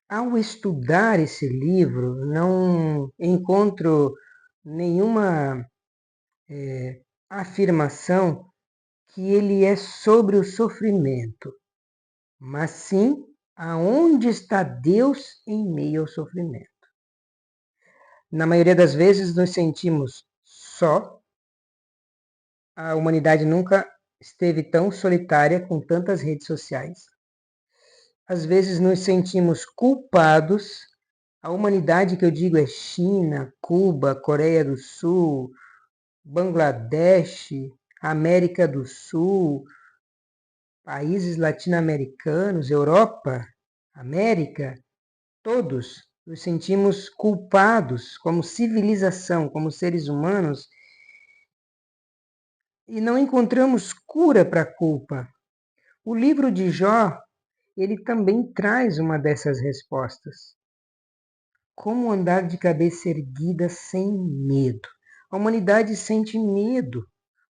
Ao estudar esse livro, não encontro nenhuma afirmação que ele é sobre o sofrimento, mas sim aonde está Deus em meio ao sofrimento. Na maioria das vezes nos sentimos só. A humanidade nunca esteve tão solitária com tantas redes sociais. Às vezes nos sentimos culpados. A humanidade que eu digo é China, Cuba, Coreia do Sul, Bangladesh, América do Sul, países latino-americanos, Europa, América, todos nos sentimos culpados como civilização, como seres humanos, e não encontramos cura para a culpa. O livro de Jó, ele também traz uma dessas respostas. Como andar de cabeça erguida sem medo? A humanidade sente medo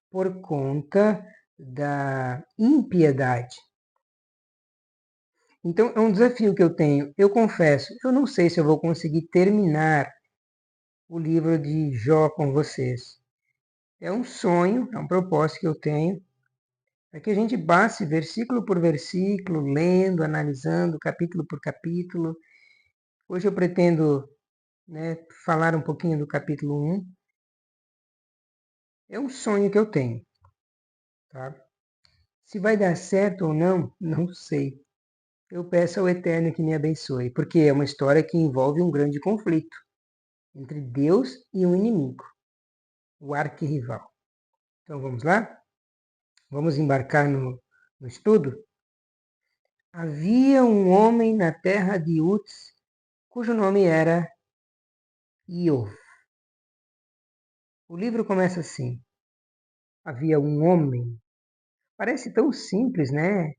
por conta da impiedade. Então, é um desafio que eu tenho. Eu confesso, eu não sei se eu vou conseguir terminar o livro de Jó com vocês. É um sonho, é um propósito que eu tenho, é que a gente passe versículo por versículo, lendo, analisando, capítulo por capítulo. Hoje eu pretendo, falar um pouquinho do capítulo 1. É um sonho que eu tenho. Tá? Se vai dar certo ou não, não sei. Eu peço ao Eterno que me abençoe, porque é uma história que envolve um grande conflito entre Deus e um inimigo, o arquirrival. Então vamos lá? Vamos embarcar no estudo? Havia um homem na terra de Uz, cujo nome era Iov. O livro começa assim. Havia um homem. Parece tão simples, né?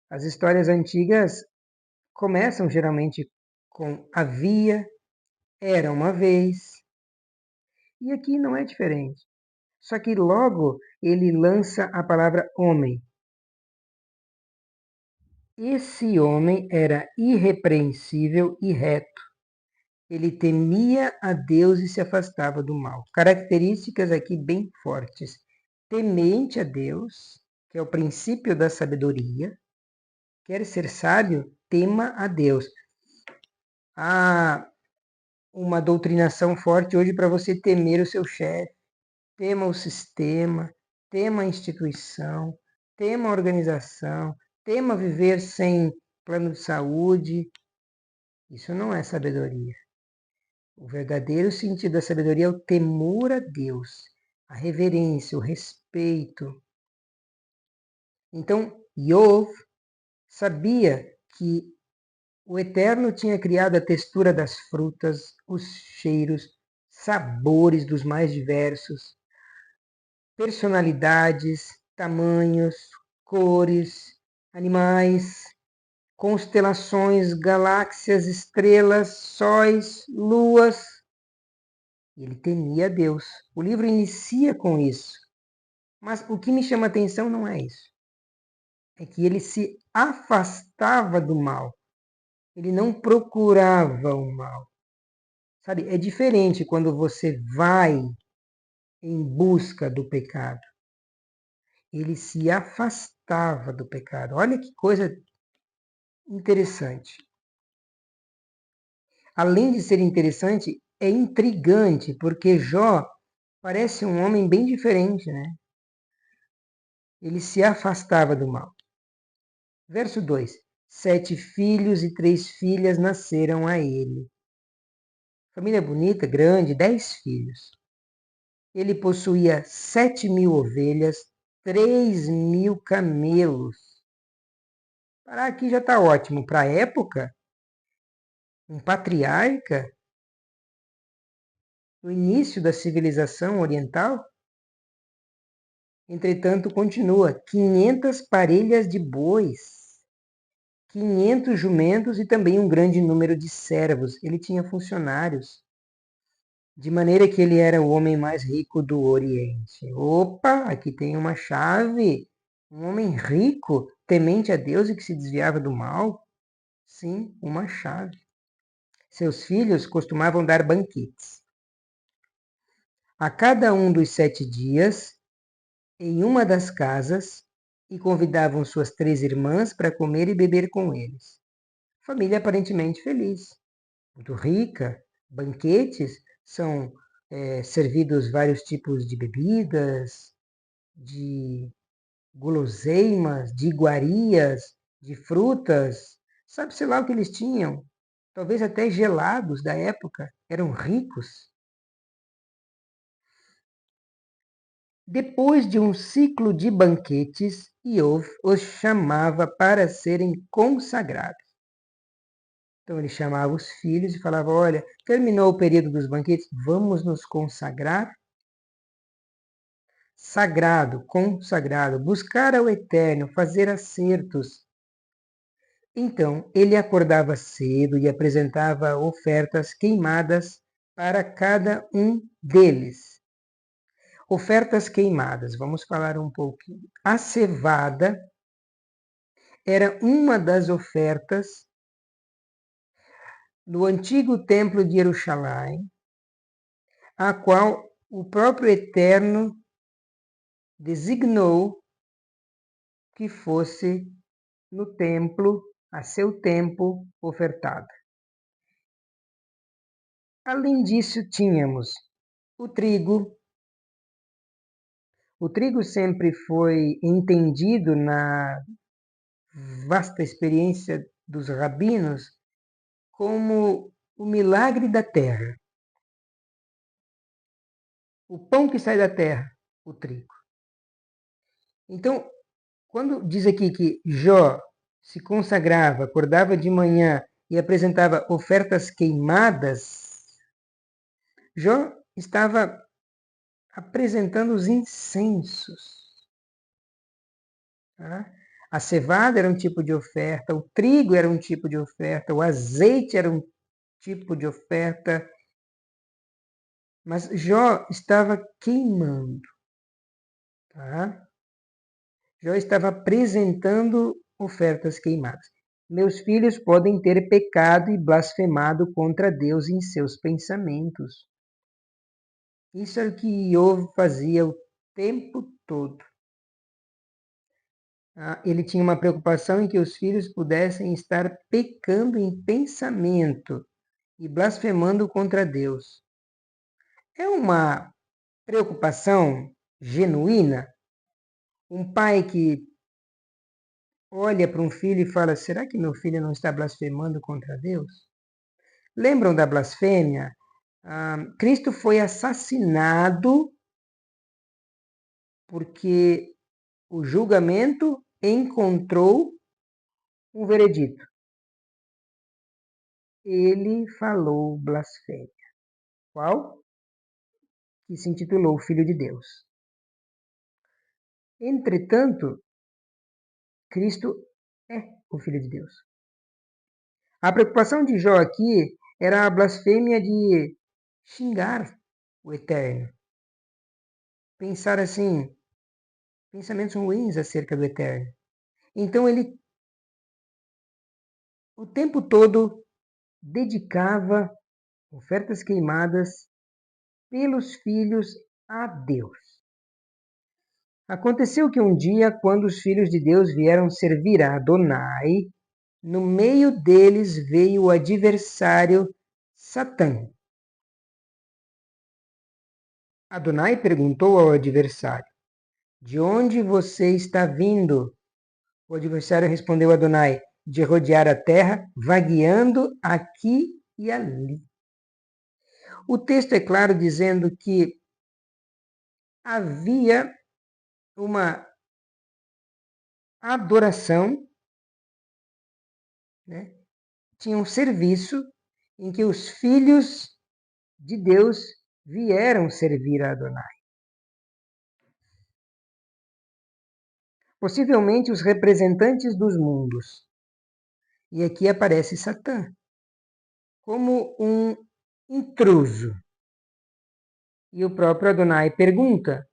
As histórias antigas começam geralmente com havia, era uma vez. E aqui não é diferente. Só que logo ele lança a palavra homem. Esse homem era irrepreensível e reto. Ele temia a Deus e se afastava do mal. Características aqui bem fortes. Temente a Deus, que é o princípio da sabedoria. Quer ser sábio? Tema a Deus. Há uma doutrinação forte hoje para você temer o seu chefe. Tema o sistema, tema a instituição, tema a organização, tema viver sem plano de saúde. Isso não é sabedoria. O verdadeiro sentido da sabedoria é o temor a Deus, a reverência, o respeito. Então, Iov sabia que o Eterno tinha criado a textura das frutas, os cheiros, sabores dos mais diversos, personalidades, tamanhos, cores, animais, constelações, galáxias, estrelas, sóis, luas. Ele temia a Deus. O livro inicia com isso. Mas o que me chama a atenção não é isso. É que ele se afastava do mal. Ele não procurava o mal. Sabe, é diferente quando você vai em busca do pecado. Ele se afastava do pecado. Olha que coisa interessante. Além de ser interessante, é intrigante, porque Jó parece um homem bem diferente, né? Ele se afastava do mal. Verso 2. 7 filhos e 3 filhas nasceram a ele. Família bonita, grande, 10 filhos. Ele possuía 7.000 ovelhas, 3.000 camelos. Para aqui já está ótimo. Para a época, um patriarca, no início da civilização oriental. Entretanto, continua, 500 parelhas de bois, 500 jumentos e também um grande número de servos. Ele tinha funcionários, de maneira que ele era o homem mais rico do Oriente. Opa, aqui tem uma chave. Um homem rico, temente a Deus e que se desviava do mal. Sim, uma chave. Seus filhos costumavam dar banquetes. A cada um dos 7 dias, em uma das casas, e convidavam suas 3 irmãs para comer e beber com eles. Família aparentemente feliz, muito rica. Banquetes são servidos vários tipos de bebidas, de guloseimas, de iguarias, de frutas, sabe-se lá o que eles tinham. Talvez até gelados da época, eram ricos. Depois de um ciclo de banquetes, Iov os chamava para serem consagrados. Então ele chamava os filhos e falava: olha, terminou o período dos banquetes, vamos nos consagrar? Sagrado, consagrado, buscar ao Eterno, fazer acertos. Então ele acordava cedo e apresentava ofertas queimadas para cada um deles. Ofertas queimadas, vamos falar um pouquinho. A cevada era uma das ofertas no antigo templo de Jerusalém, a qual o próprio Eterno designou que fosse no templo, a seu tempo, ofertada. Além disso, tínhamos o trigo. O trigo sempre foi entendido na vasta experiência dos rabinos como o milagre da terra. O pão que sai da terra, o trigo. Então, quando diz aqui que Jó se consagrava, acordava de manhã e apresentava ofertas queimadas, Jó estava apresentando os incensos. Tá? A cevada era um tipo de oferta, o trigo era um tipo de oferta, o azeite era um tipo de oferta, mas Jó estava queimando. Tá? Jó estava apresentando ofertas queimadas. Meus filhos podem ter pecado e blasfemado contra Deus em seus pensamentos. Isso é o que Iov fazia o tempo todo. Ele tinha uma preocupação em que os filhos pudessem estar pecando em pensamento e blasfemando contra Deus. É uma preocupação genuína? Um pai que olha para um filho e fala: será que meu filho não está blasfemando contra Deus? Lembram da blasfêmia? Cristo foi assassinado porque o julgamento encontrou um veredito. Ele falou blasfêmia. Qual? Que se intitulou Filho de Deus. Entretanto, Cristo é o Filho de Deus. A preocupação de Jó aqui era a blasfêmia de xingar o Eterno. Pensar assim, pensamentos ruins acerca do Eterno. Então ele, o tempo todo, dedicava ofertas queimadas pelos filhos a Deus. Aconteceu que um dia, quando os filhos de Deus vieram servir a Adonai, no meio deles veio o adversário Satã. Adonai perguntou ao adversário: de onde você está vindo? O adversário respondeu a Adonai: de rodear a terra, vagueando aqui e ali. O texto é claro dizendo que havia uma adoração, né? Tinha um serviço em que os filhos de Deus vieram servir a Adonai. Possivelmente os representantes dos mundos. E aqui aparece Satã como um intruso. E o próprio Adonai pergunta: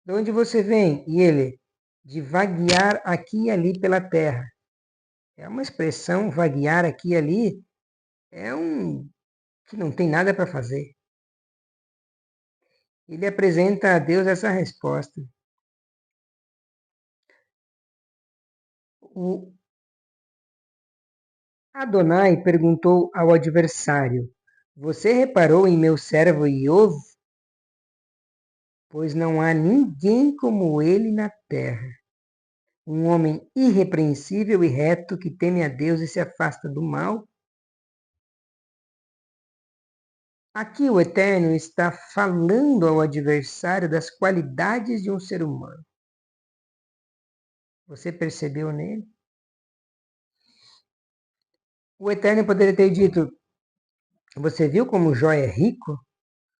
de onde você vem? E ele: de vaguear aqui e ali pela terra. É uma expressão vaguear aqui e ali, é um que não tem nada para fazer. Ele apresenta a Deus essa resposta. O Adonai perguntou ao adversário: Você reparou em meu servo Iov? Pois não há ninguém como ele na terra. Um homem irrepreensível e reto que teme a Deus e se afasta do mal. Aqui o Eterno está falando ao adversário das qualidades de um ser humano. Você percebeu nele? O Eterno poderia ter dito: Você viu como Jó é rico?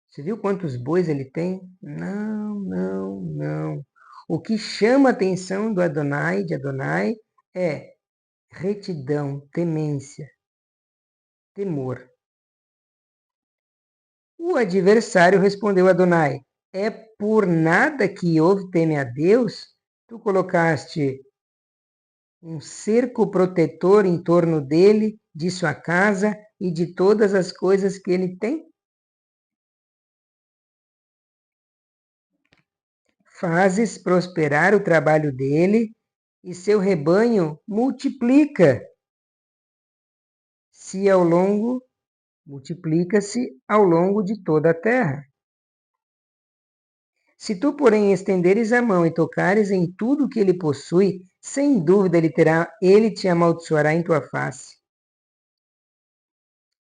Você viu quantos bois ele tem? Não, não, não. O que chama a atenção do Adonai, de Adonai, é retidão, temência, temor. O adversário respondeu a Adonai: É por nada que houve teme a Deus? Tu colocaste um cerco protetor em torno dele, de sua casa e de todas as coisas que ele tem? Fazes prosperar o trabalho dele e seu rebanho multiplica. Se ao longo, multiplica-se ao longo de toda a terra. Se tu, porém, estenderes a mão e tocares em tudo que ele possui, sem dúvida ele te amaldiçoará em tua face.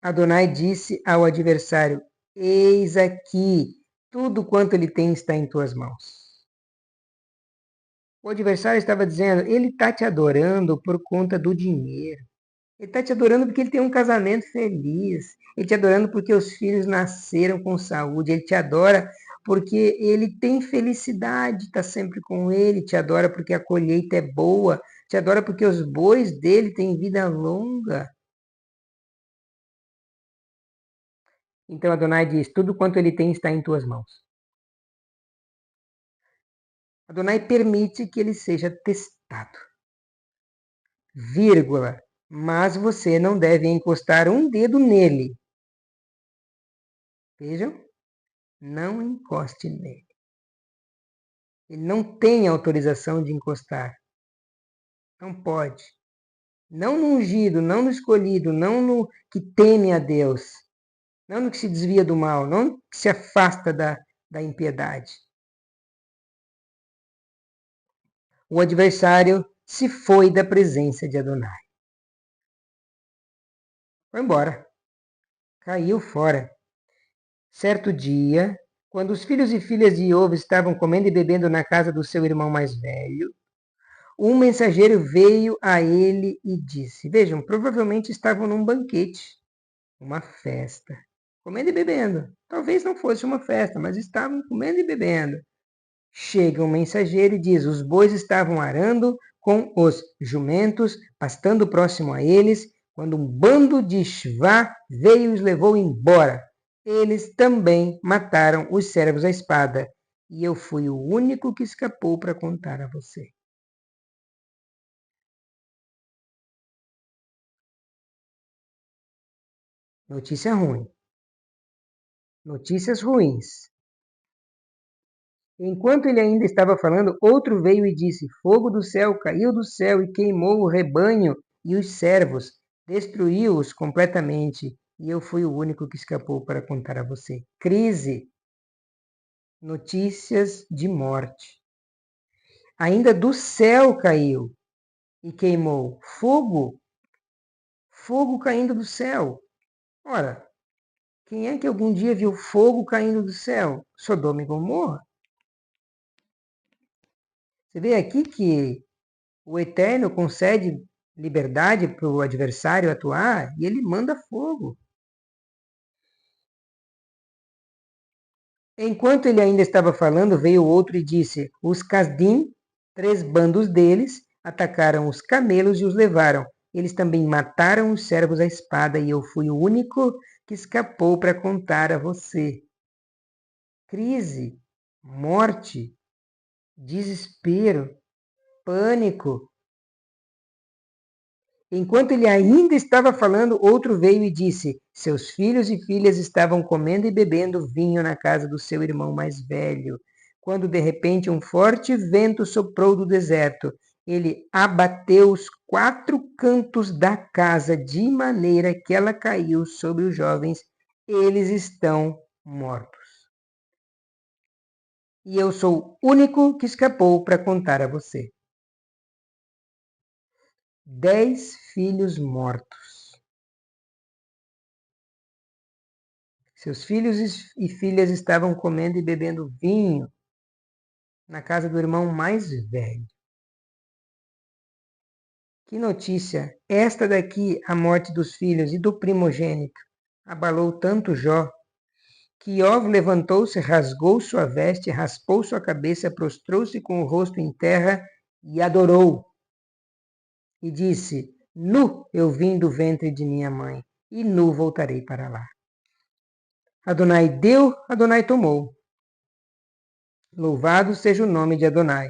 Adonai disse ao adversário: Eis aqui, tudo quanto ele tem está em tuas mãos. O adversário estava dizendo: ele está te adorando por conta do dinheiro. Ele está te adorando porque ele tem um casamento feliz. Ele te adorando porque os filhos nasceram com saúde. Ele te adora porque ele tem felicidade, está sempre com ele. Te adora porque a colheita é boa. Te adora porque os bois dele têm vida longa. Então Adonai diz: tudo quanto ele tem está em tuas mãos. Adonai permite que ele seja testado. Vírgula. Mas você não deve encostar um dedo nele. Vejam? Não encoste nele. Ele não tem autorização de encostar. Não pode. Não no ungido, não no escolhido, não no que teme a Deus. Não no que se desvia do mal, não no que se afasta da impiedade. O adversário se foi da presença de Adonai. Foi embora. Caiu fora. Certo dia, quando os filhos e filhas de Iov estavam comendo e bebendo na casa do seu irmão mais velho, um mensageiro veio a ele e disse: Vejam, provavelmente estavam num banquete, uma festa, comendo e bebendo. Talvez não fosse uma festa, mas estavam comendo e bebendo. Chega um mensageiro e diz: Os bois estavam arando com os jumentos, pastando próximo a eles, quando um bando de Shvá veio e os levou embora. Eles também mataram os servos à espada, e eu fui o único que escapou para contar a você. Notícia ruim. Notícias ruins. Enquanto ele ainda estava falando, outro veio e disse: Fogo do céu caiu do céu e queimou o rebanho e os servos, destruiu-os completamente, e eu fui o único que escapou para contar a você. Crise. Notícias de morte. Ainda do céu caiu e queimou. Fogo. Fogo caindo do céu. Ora, quem é que algum dia viu fogo caindo do céu? Sodoma e Gomorra. Você vê aqui que o Eterno concede liberdade para o adversário atuar e ele manda fogo. Enquanto ele ainda estava falando, veio outro e disse: Os Casdim, 3 bandos deles, atacaram os camelos e os levaram. Eles também mataram os servos à espada e eu fui o único que escapou para contar a você. Crise, morte, desespero, pânico. Enquanto ele ainda estava falando, outro veio e disse: seus filhos e filhas estavam comendo e bebendo vinho na casa do seu irmão mais velho, quando de repente um forte vento soprou do deserto. Ele abateu os 4 cantos da casa, de maneira que ela caiu sobre os jovens. Eles estão mortos. E eu sou o único que escapou para contar a você. 10 filhos mortos. Seus filhos e filhas estavam comendo e bebendo vinho na casa do irmão mais velho. Que notícia! Esta daqui, a morte dos filhos e do primogênito, abalou tanto Jó, que Iov levantou-se, rasgou sua veste, raspou sua cabeça, prostrou-se com o rosto em terra e adorou. E disse: nu eu vim do ventre de minha mãe, e nu voltarei para lá. Adonai deu, Adonai tomou. Louvado seja o nome de Adonai.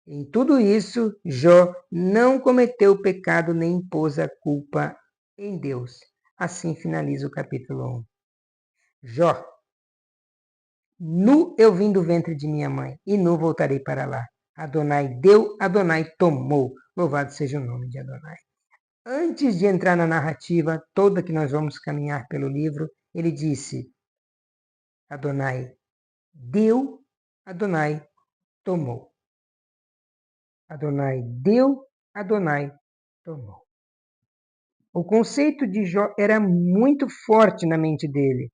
Em tudo isso, Jó não cometeu pecado nem impôs a culpa em Deus. Assim finaliza o capítulo 1. Jó: nu eu vim do ventre de minha mãe, e nu voltarei para lá. Adonai deu, Adonai tomou. Louvado seja o nome de Adonai. Antes de entrar na narrativa toda que nós vamos caminhar pelo livro, ele disse: Adonai deu, Adonai tomou. Adonai deu, Adonai tomou. O conceito de Jó era muito forte na mente dele.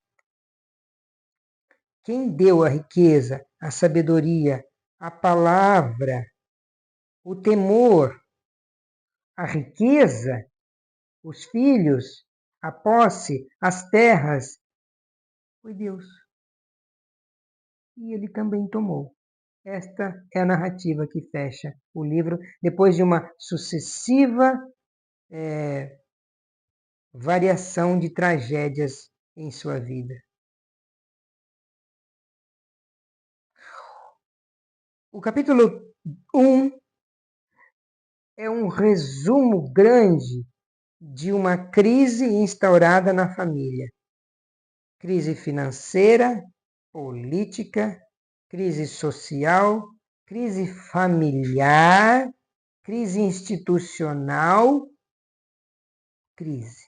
Quem deu a riqueza, a sabedoria, a palavra, o temor, a riqueza, os filhos, a posse, as terras, foi Deus. E ele também tomou. Esta é a narrativa que fecha o livro, depois de uma sucessiva variação de tragédias em sua vida. O capítulo 1 é um resumo grande de uma crise instaurada na família. Crise financeira, política, crise social, crise familiar, crise institucional, crise.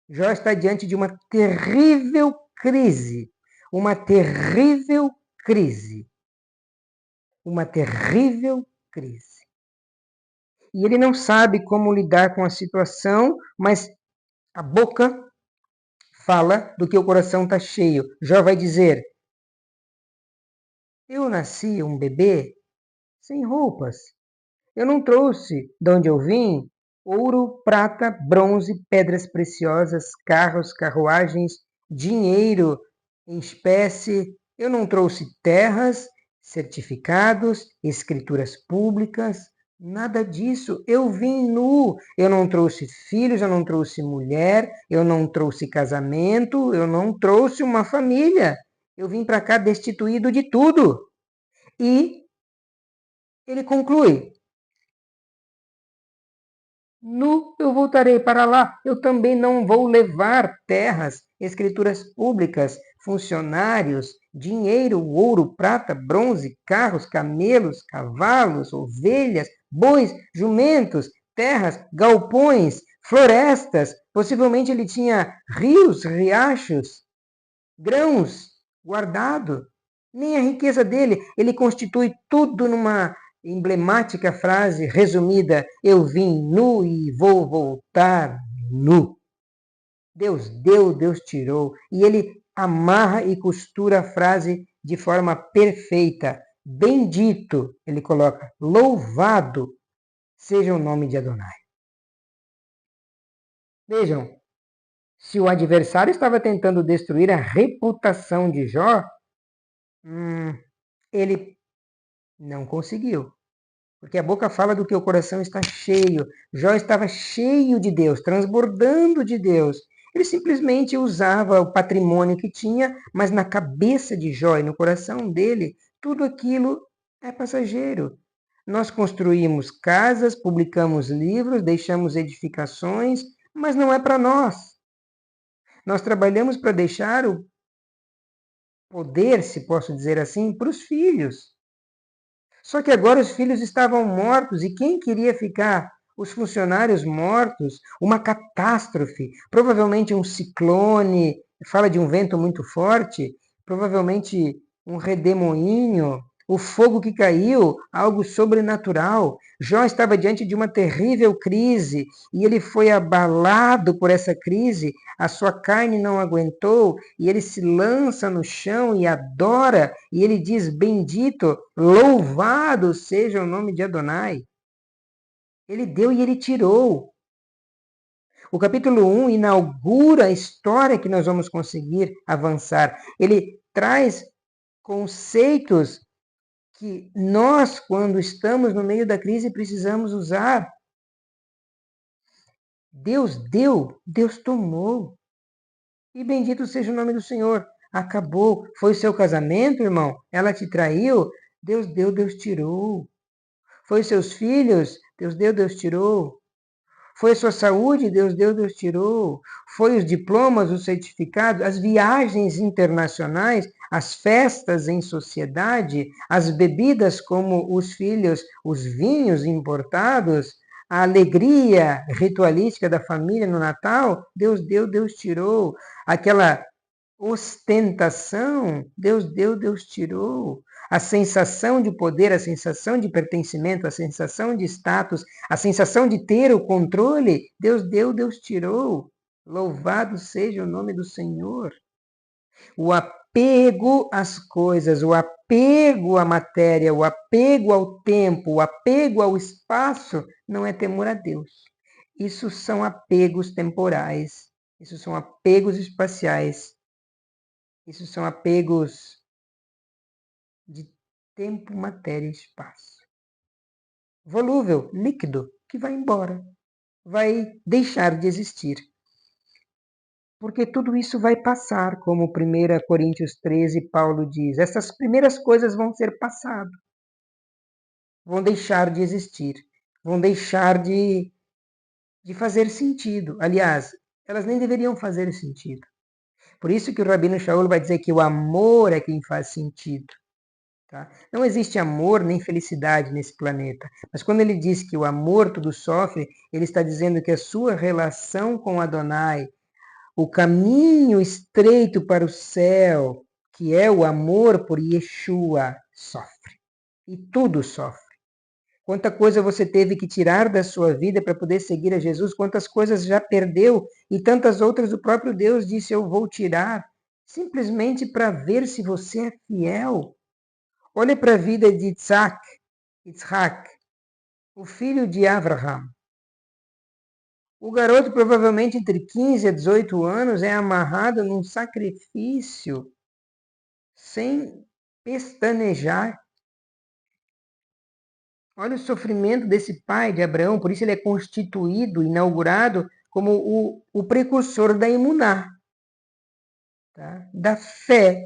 Jó está diante de uma terrível crise, uma terrível crise, uma terrível crise. E ele não sabe como lidar com a situação, mas a boca fala do que o coração está cheio. Jó vai dizer: eu nasci um bebê sem roupas. Eu não trouxe de onde eu vim ouro, prata, bronze, pedras preciosas, carros, carruagens, dinheiro em espécie. Eu não trouxe terras, certificados, escrituras públicas, nada disso. Eu vim nu. Eu não trouxe filhos, eu não trouxe mulher, eu não trouxe casamento, eu não trouxe uma família. Eu vim para cá destituído de tudo. E ele conclui: nu eu voltarei para lá. Eu também não vou levar terras, escrituras públicas, funcionários, dinheiro, ouro, prata, bronze, carros, camelos, cavalos, ovelhas, bois, jumentos, terras, galpões, florestas. Possivelmente ele tinha rios, riachos, grãos guardado. Nem a riqueza dele, ele constitui tudo numa emblemática frase resumida: eu vim nu e vou voltar nu. Deus deu, Deus tirou. E ele amarra e costura a frase de forma perfeita. Bendito, ele coloca, louvado seja o nome de Adonai. Vejam, se o adversário estava tentando destruir a reputação de Jó, ele não conseguiu. Porque a boca fala do que o coração está cheio. Jó estava cheio de Deus, transbordando de Deus. Ele simplesmente usava o patrimônio que tinha, mas na cabeça de Jó e no coração dele, tudo aquilo é passageiro. Nós construímos casas, publicamos livros, deixamos edificações, mas não é para nós. Nós trabalhamos para deixar o poder, se posso dizer assim, para os filhos. Só que agora os filhos estavam mortos e quem queria ficar? Os funcionários mortos, uma catástrofe, provavelmente um ciclone, fala de um vento muito forte, provavelmente um redemoinho, o fogo que caiu, algo sobrenatural. Jó estava diante de uma terrível crise e ele foi abalado por essa crise, a sua carne não aguentou e ele se lança no chão e adora, e ele diz: Bendito, louvado seja o nome de Adonai. Ele deu e ele tirou. O capítulo 1 inaugura a história que nós vamos conseguir avançar. Ele traz conceitos que nós, quando estamos no meio da crise, precisamos usar. Deus deu, Deus tomou. E bendito seja o nome do Senhor. Acabou. Foi o seu casamento, irmão? Ela te traiu? Deus deu, Deus tirou. Foi os seus filhos? Deus deu, Deus tirou. Foi a sua saúde? Deus deu, Deus tirou. Foi os diplomas, os certificados, as viagens internacionais, as festas em sociedade, as bebidas como os filhos, os vinhos importados, a alegria ritualística da família no Natal? Deus deu, Deus tirou. Aquela ostentação, Deus deu, Deus tirou. A sensação de poder, a sensação de pertencimento, a sensação de status, a sensação de ter o controle, Deus deu, Deus tirou. Louvado seja o nome do Senhor. O apego às coisas, o apego à matéria, o apego ao tempo, o apego ao espaço, não é temor a Deus. Isso são apegos temporais, isso são apegos espaciais. Isso são apegos de tempo, matéria e espaço. Volúvel, líquido, que vai embora, vai deixar de existir. Porque tudo isso vai passar, como 1 Coríntios 13, Paulo diz. Essas primeiras coisas vão ser passado, vão deixar de existir, vão deixar de fazer sentido. Aliás, elas nem deveriam fazer sentido. Por isso que o Rabino Shaul vai dizer que o amor é quem faz sentido. Tá? Não existe amor nem felicidade nesse planeta. Mas quando ele diz que o amor tudo sofre, ele está dizendo que a sua relação com Adonai, o caminho estreito para o céu, que é o amor por Yeshua, sofre. E tudo sofre. Quanta coisa você teve que tirar da sua vida para poder seguir a Jesus, quantas coisas já perdeu e tantas outras o próprio Deus disse: Eu vou tirar, simplesmente para ver se você é fiel. Olhe para a vida de Yitzhak, o filho de Abraham. O garoto, provavelmente entre 15 a 18 anos, é amarrado num sacrifício sem pestanejar. Olha o sofrimento desse pai de Abraão, por isso ele é constituído, inaugurado como o precursor da emuná, tá? Da fé.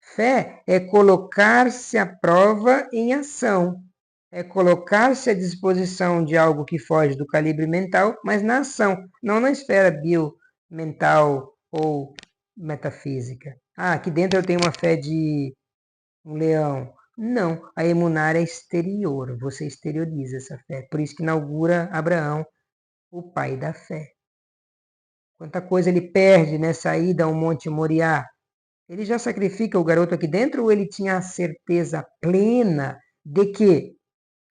Fé é colocar-se à prova em ação. É colocar-se à disposição de algo que foge do calibre mental, mas na ação, não na esfera biomental ou metafísica. Ah, aqui dentro eu tenho uma fé de um leão. Não, a emunar é exterior, você exterioriza essa fé. Por isso que inaugura Abraão, o pai da fé. Quanta coisa ele perde nessa ida ao Monte Moriá. Ele já sacrifica o garoto aqui dentro ou ele tinha a certeza plena de que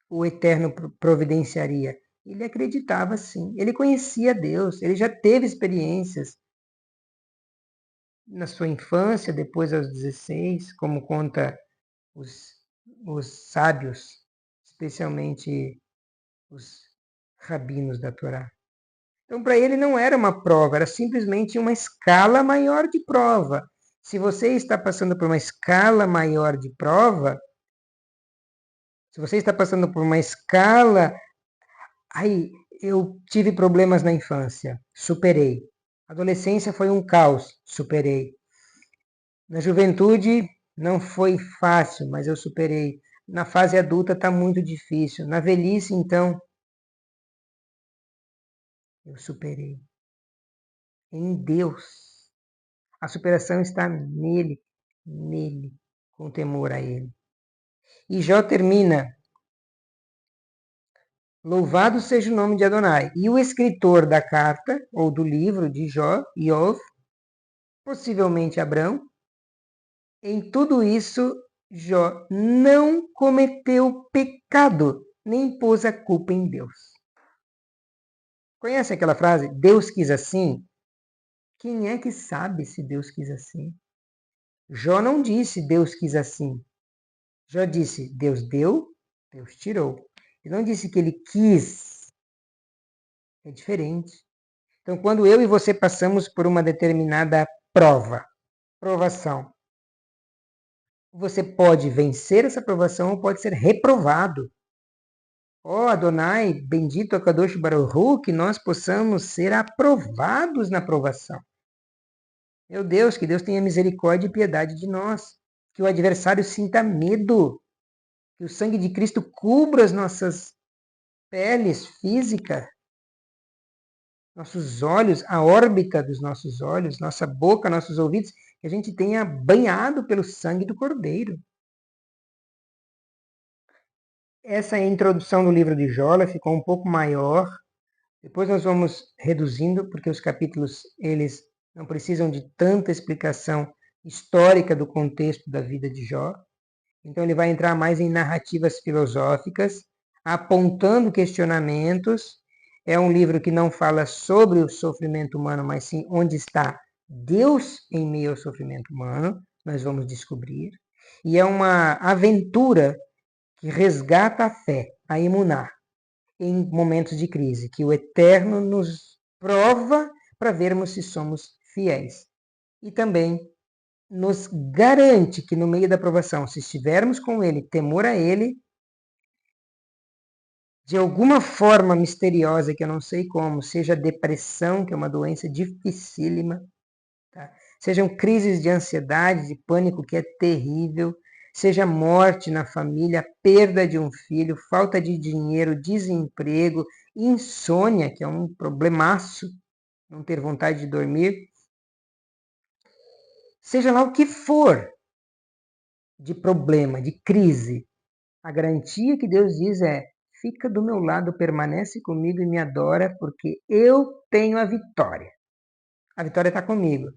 o Eterno providenciaria? Ele acreditava sim, ele conhecia Deus, ele já teve experiências na sua infância, depois aos 16, como conta os, os sábios, especialmente os rabinos da Torá. Então, para ele não era uma prova, era simplesmente uma escala maior de prova. Se você está passando por uma escala maior de prova, se você está passando por uma escala. Aí, eu tive problemas na infância, superei. Adolescência foi um caos, superei. Na juventude não foi fácil, mas eu superei. Na fase adulta está muito difícil. Na velhice, então, eu superei. Em Deus. A superação está nele, com temor a ele. E Jó termina: louvado seja o nome de Adonai. E o escritor da carta, ou do livro de Jó, Iov, possivelmente Abrão, em tudo isso, Jó não cometeu pecado, nem pôs a culpa em Deus. Conhece aquela frase, Deus quis assim? Quem é que sabe se Deus quis assim? Jó não disse Deus quis assim. Jó disse Deus deu, Deus tirou. Ele não disse que ele quis. É diferente. Então, quando eu e você passamos por uma determinada provação, você pode vencer essa provação ou pode ser reprovado. Ó Adonai, bendito Akadosh Baruch Hu, que nós possamos ser aprovados na provação. Meu Deus, que Deus tenha misericórdia e piedade de nós. Que o adversário sinta medo. Que o sangue de Cristo cubra as nossas peles físicas, nossos olhos, a órbita dos nossos olhos, nossa boca, nossos ouvidos, que a gente tenha banhado pelo sangue do Cordeiro. Essa é a introdução do livro de Jó, ela ficou um pouco maior. Depois nós vamos reduzindo, porque os capítulos eles não precisam de tanta explicação histórica do contexto da vida de Jó. Então ele vai entrar mais em narrativas filosóficas, apontando questionamentos. É um livro que não fala sobre o sofrimento humano, mas sim onde está Deus em meio ao sofrimento humano. Nós vamos descobrir. E é uma aventura que resgata a fé, a imunar, em momentos de crise, que o Eterno nos prova para vermos se somos fiéis. E também nos garante que no meio da provação, se estivermos com Ele, temor a Ele, de alguma forma misteriosa, que eu não sei como, seja depressão, que é uma doença dificílima, tá? Sejam crises de ansiedade, de pânico, que é terrível, seja morte na família, perda de um filho, falta de dinheiro, desemprego, insônia, que é um problemaço, não ter vontade de dormir, seja lá o que for de problema, de crise, a garantia que Deus diz é: fica do meu lado, permanece comigo e me adora, porque eu tenho a vitória. A vitória está comigo.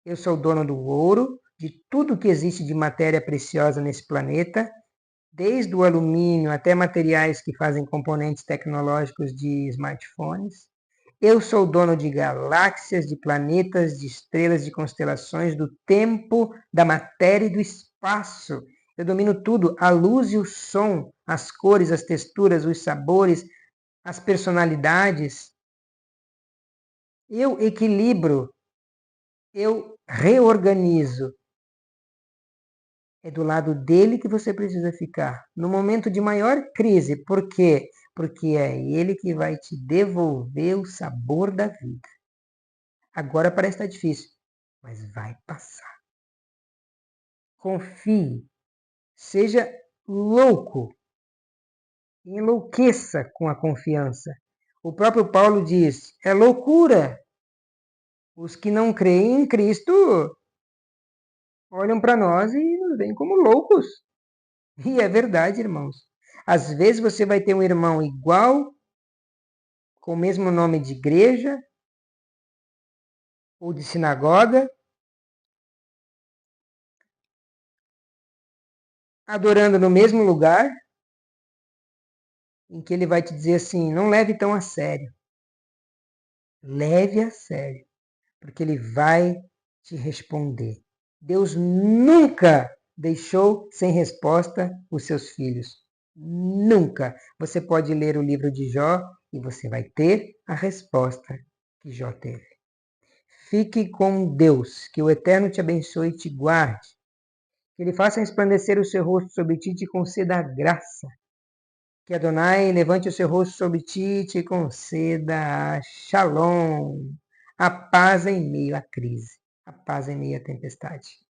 Eu sou o dono do ouro, de tudo que existe de matéria preciosa nesse planeta, desde o alumínio até materiais que fazem componentes tecnológicos de smartphones. Eu sou o dono de galáxias, de planetas, de estrelas, de constelações, do tempo, da matéria e do espaço. Eu domino tudo, a luz e o som, as cores, as texturas, os sabores, as personalidades. Eu equilibro, eu reorganizo. É do lado dele que você precisa ficar. No momento de maior crise. Por quê? Porque é ele que vai te devolver o sabor da vida. Agora parece estar difícil, mas vai passar. Confie. Seja louco. Enlouqueça com a confiança. O próprio Paulo diz, é loucura. Os que não creem em Cristo olham para nós e nos veem como loucos. E é verdade, irmãos. Às vezes você vai ter um irmão igual, com o mesmo nome de igreja ou de sinagoga, adorando no mesmo lugar, em que ele vai te dizer assim, não leve tão a sério. Leve a sério, porque ele vai te responder. Deus nunca deixou sem resposta os seus filhos. Nunca. Você pode ler o livro de Jó e você vai ter a resposta que Jó teve. Fique com Deus, que o Eterno te abençoe e te guarde. Que Ele faça resplandecer o seu rosto sobre ti e te conceda a graça. Que Adonai levante o seu rosto sobre ti e te conceda a shalom, a paz em meio à crise, a paz em meio à tempestade.